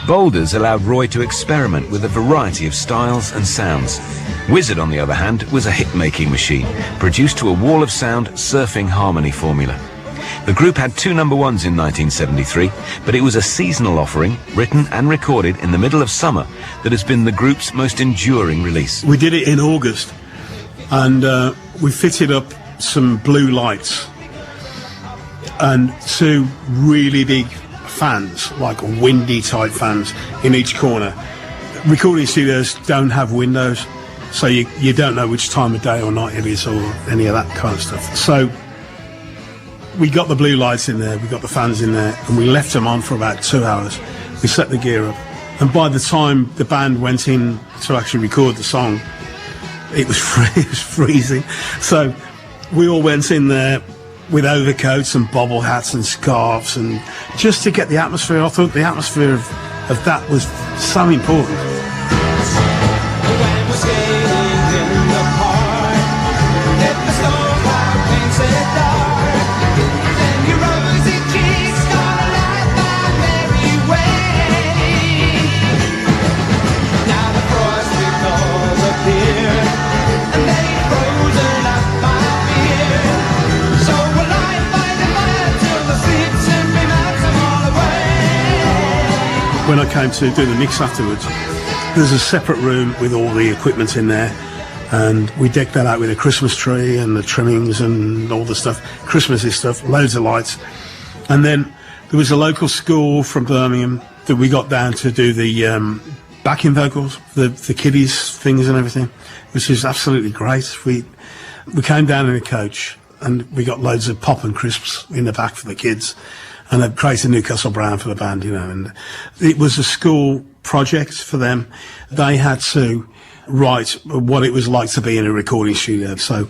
Boulders allowed Roy to experiment with a variety of styles and sounds. Wizzard, on the other hand, was a hit-making machine, produced to a wall of sound surfing harmony formula. The group had 2 number ones in 1973, but it was a seasonal offering, written and recorded in the middle of summer, that has been the group's most enduring release. We did it in August, and we fitted up some blue lights and 2 really big fans, like windy type fans, in each corner. Recording studios don't have windows, so you don't know which time of day or night it is or any of that kind of stuff. So we got the blue lights in there, we got the fans in there, and we left them on for about 2 hours. We set the gear up, and by the time the band went in to actually record the song, it was freezing. So we all went in there with overcoats and bobble hats and scarves, and just to get the atmosphere. I thought the atmosphere of that was so important. When I came to do the mix afterwards, there's a separate room with all the equipment in there, and we decked that out with a Christmas tree and the trimmings and all the stuff, Christmassy stuff, loads of lights. And then there was a local school from Birmingham that we got down to do the backing vocals, the kiddies things and everything, which was absolutely great. We came down in a coach, and we got loads of pop and crisps in the back for the kids, and I created Newcastle Brown for the band, you know, and it was a school project for them. They had to write what it was like to be in a recording studio. So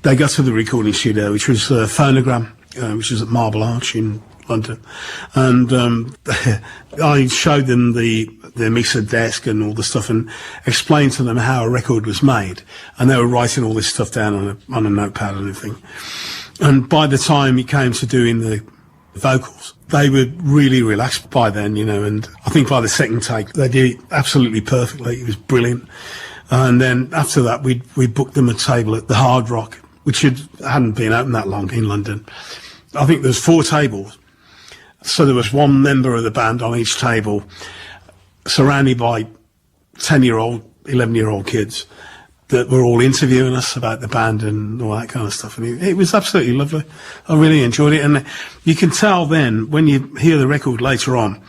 they got to the recording studio, which was Phonogram, which is at Marble Arch in London. And I showed them the mixer desk and all the stuff, and explained to them how a record was made. And they were writing all this stuff down on a notepad and everything. And by the time it came to doing the vocals, they were really relaxed by then, you know, and I think by the second take they did it absolutely perfectly. It was brilliant. And then after that we booked them a table at the Hard Rock, which hadn't been open that long in London. I think there's 4 tables, so there was 1 member of the band on each table, surrounded by 10-year-old 11-year-old kids that were all interviewing us about the band and all that kind of stuff. And it was absolutely lovely. I really enjoyed it. And you can tell then, when you hear the record later on,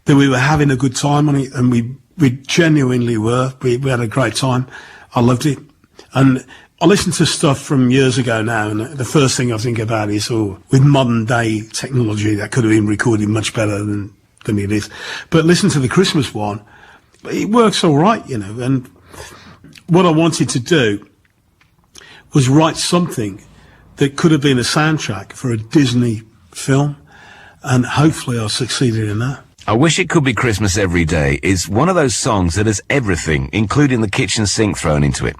that we were having a good time on it, and we genuinely were. We had a great time. I loved it. And I listen to stuff from years ago now, and the first thing I think about is, with modern day technology, that could have been recorded much better than it is. But listen to the Christmas one, it works all right, you know. And what I wanted to do was write something that could have been a soundtrack for a Disney film, and hopefully I succeeded in that. I Wish It Could Be Christmas Every Day is one of those songs that has everything, including the kitchen sink, thrown into it.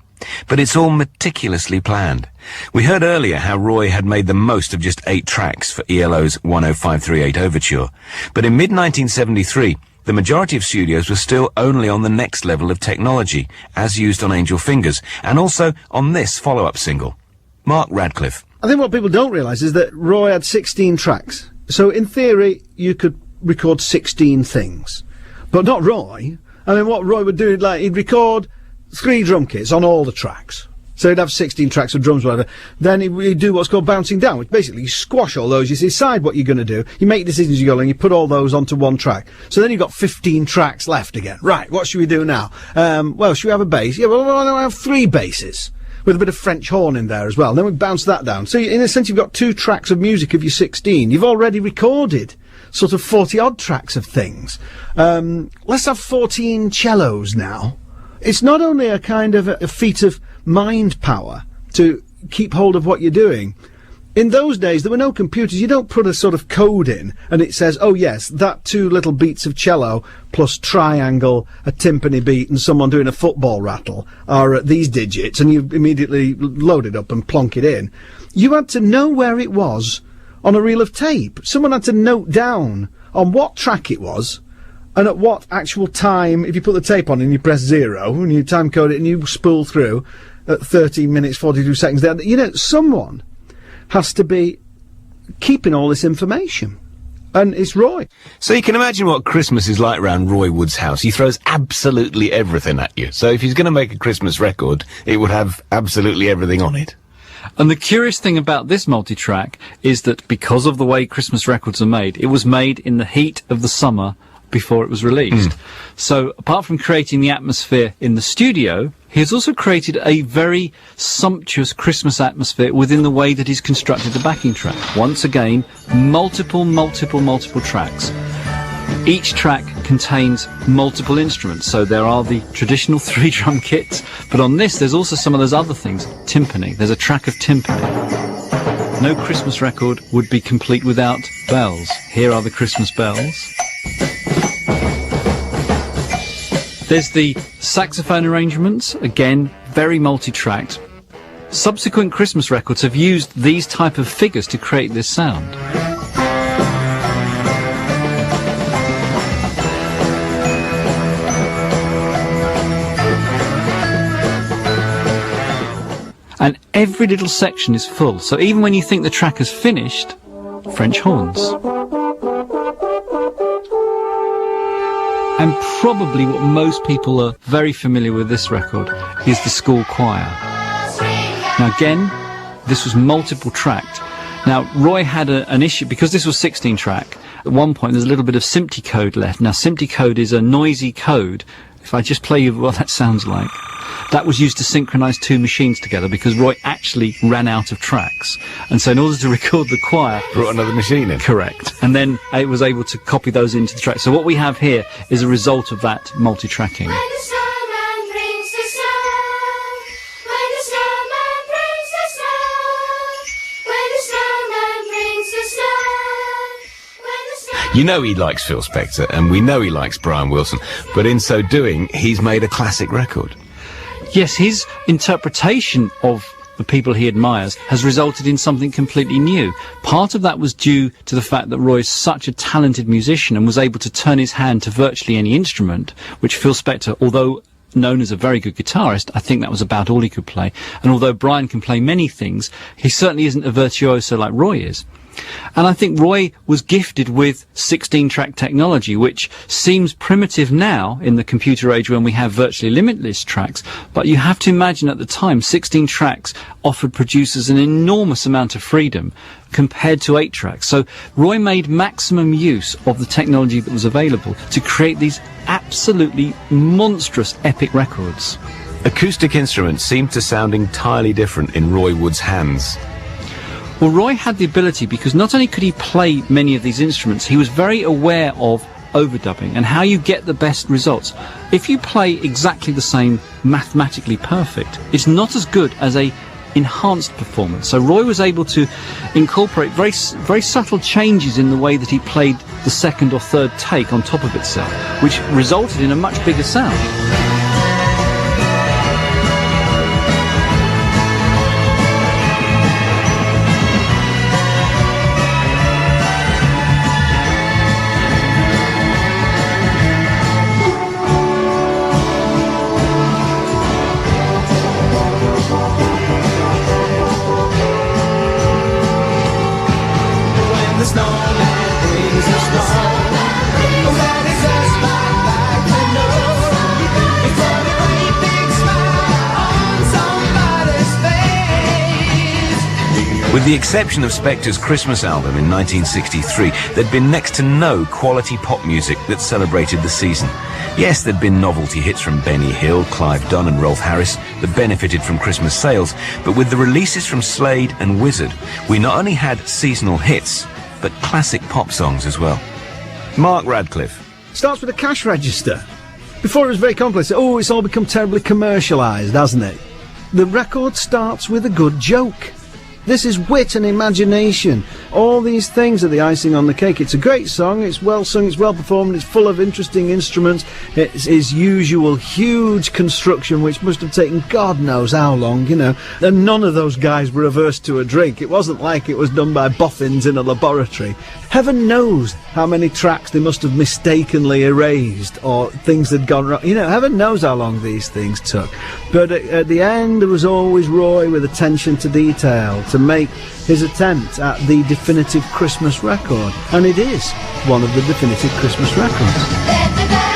But it's all meticulously planned. We heard earlier how Roy had made the most of just 8 tracks for ELO's 10538 Overture. But in mid-1973, the majority of studios were still only on the next level of technology, as used on Angel Fingers, and also on this follow-up single. Mark Radcliffe. I think what people don't realise is that Roy had 16 tracks. So in theory, you could record 16 things. But not Roy. I mean, what Roy would do, he'd record 3 drum kits on all the tracks. So he'd have 16 tracks of drums, whatever. Then he'd do what's called bouncing down, which basically you squash all those, you decide what you're going to do, you make decisions as you go along, you put all those onto one track. So then you've got 15 tracks left again. Right, what should we do now? Well, should we have a bass? Yeah, well, I have 3 basses, with a bit of French horn in there as well. And then we bounce that down. So in a sense, you've got 2 tracks of music of your 16. You've already recorded sort of 40-odd tracks of things. Let's have 14 cellos now. It's not only a kind of a feat of mind power to keep hold of what you're doing. In those days, there were no computers. You don't put a sort of code in and it says, oh yes, that 2 little beats of cello plus triangle, a timpani beat and someone doing a football rattle are at these digits, and you immediately load it up and plonk it in. You had to know where it was on a reel of tape. Someone had to note down on what track it was and at what actual time, if you put the tape on and you press 0, and you time code it and you spool through at 13 minutes, 42 seconds, someone has to be keeping all this information. And it's Roy. So you can imagine what Christmas is like round Roy Wood's house. He throws absolutely everything at you. So if he's going to make a Christmas record, it would have absolutely everything on it. And the curious thing about this multi-track is that because of the way Christmas records are made, it was made in the heat of the summer before it was released. So apart from creating the atmosphere in the studio, he has also created a very sumptuous Christmas atmosphere within the way that he's constructed the backing track. Once again, multiple tracks. Each track contains multiple instruments, so there are the traditional 3-drum kits, but on this there's also some of those other things. Timpani, there's a track of timpani. No Christmas record would be complete without bells. Here are the Christmas bells. There's the saxophone arrangements, again, very multi-tracked. Subsequent Christmas records have used these type of figures to create this sound. And every little section is full, so even when you think the track has finished, French horns. And probably what most people are very familiar with this record is the school choir. Now again, this was multiple tracked. Now Roy had an issue, because this was 16 track, at one point there's a little bit of SMPTE code left. Now SMPTE code is a noisy code. If I just play you what that sounds like. That was used to synchronise 2 machines together because Roy actually ran out of tracks. And so in order to record the choir... Brought another machine in. Correct. And then it was able to copy those into the track. So what we have here is a result of that multi-tracking. You know he likes Phil Spector, and we know he likes Brian Wilson, but in so doing, he's made a classic record. Yes, his interpretation of the people he admires has resulted in something completely new. Part of that was due to the fact that Roy is such a talented musician and was able to turn his hand to virtually any instrument, which Phil Spector, although known as a very good guitarist, I think that was about all he could play. And although Brian can play many things, he certainly isn't a virtuoso like Roy is. And I think Roy was gifted with 16-track technology, which seems primitive now in the computer age when we have virtually limitless tracks, but you have to imagine at the time 16 tracks offered producers an enormous amount of freedom compared to 8 tracks. So Roy made maximum use of the technology that was available to create these absolutely monstrous epic records. Acoustic instruments seem to sound entirely different in Roy Wood's hands. Well, Roy had the ability, because not only could he play many of these instruments, he was very aware of overdubbing and how you get the best results. If you play exactly the same, mathematically perfect, it's not as good as a enhanced performance. So Roy was able to incorporate very subtle changes in the way that he played the second or third take on top of itself, which resulted in a much bigger sound. With the exception of Spector's Christmas album in 1963, there'd been next to no quality pop music that celebrated the season. Yes, there'd been novelty hits from Benny Hill, Clive Dunn and Rolf Harris that benefited from Christmas sales, but with the releases from Slade and Wizzard, we not only had seasonal hits, but classic pop songs as well. Mark Radcliffe. Starts with a cash register. Before it was very complex. Oh, it's all become terribly commercialised, hasn't it? The record starts with a good joke. This is wit and imagination. All these things are the icing on the cake. It's a great song, it's well sung, it's well performed, it's full of interesting instruments. It's his usual huge construction, which must have taken God knows how long, you know. And none of those guys were averse to a drink. It wasn't like it was done by boffins in a laboratory. Heaven knows how many tracks they must have mistakenly erased, or things had gone wrong. You know, heaven knows how long these things took. But at the end, there was always Roy with attention to detail to make his attempt at the definitive Christmas record. And it is one of the definitive Christmas records.